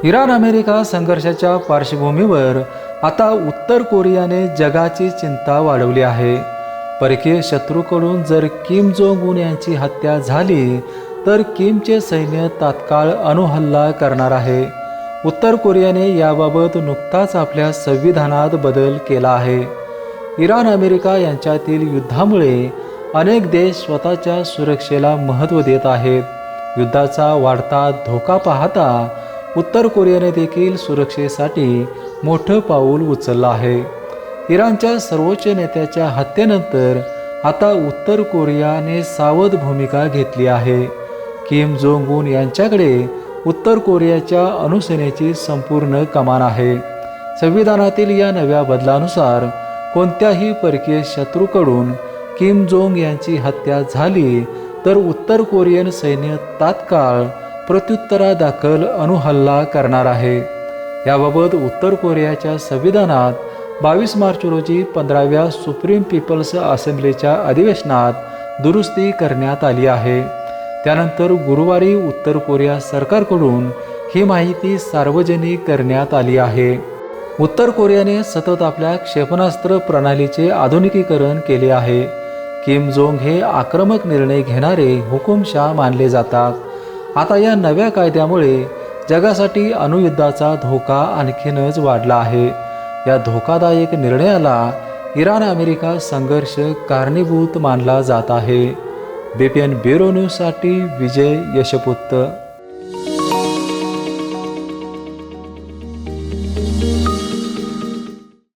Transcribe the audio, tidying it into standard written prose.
Iran America संघर्षाच्या पार्श्वभूमीवर आता उत्तर कोरियाने जगाची चिंता वाढवली आहे। परकीय शत्रूकडून जर किम जोंग उन यांची हत्या झाली तर किमचे सैन्य तात्काळ अणुहल्ला करणार आहे। उत्तर कोरियाने याबाबत नुकताच आपल्या संविधानात बदल केला आहे। इराण अमेरिका यांच्यातील युद्धामुळे अनेक देश स्वतःच्या सुरक्षेला महत्त्व देत आहेत। युद्धाचा वाढता धोका पाहता उत्तर कोरियाने देखील सुरक्षेसाठी मोठं पाऊल उचललं आहे। इराणच्या सर्वोच्च नेत्याच्या हत्येनंतर आता उत्तर कोरियाने सावध भूमिका घेतली आहे। किम जोंग उन यांच्याकडे उत्तर कोरियाच्या अणुसेनेची संपूर्ण कमान आहे। संविधानातील या नव्या बदलानुसार कोणत्याही परकीय शत्रूकडून किम जोंग यांची हत्या झाली तर उत्तर कोरियन सैन्य तात्काळ प्रत्युत्तरादाखल अणुहल्ला करणार आहे। याबाबत उत्तर कोरियाच्या संविधानात 22 मार्च रोजी 15व्या सुप्रीम पीपल्स असेंब्लीच्या अधिवेशनात दुरुस्ती करण्यात आली आहे। त्यानंतर गुरुवारी उत्तर कोरिया सरकारकडून ही माहिती सार्वजनिक करण्यात आली आहे। उत्तर कोरियाने सतत आपल्या क्षेपणास्त्र प्रणालीचे आधुनिकीकरण केले आहे। किम जोंग हे आक्रमक निर्णय घेणारे हुकुमशाह मानले जातात। आता या नव्या कायद्यामुळे जगासाठी अणुयुद्धाचा धोका आणखीनच वाढला आहे। या धोकादायक निर्णयाला इराण अमेरिका संघर्ष कारणीभूत मानला जात आहे। BPN ब्युरो न्यूजसाठी विजय यशपुत्र।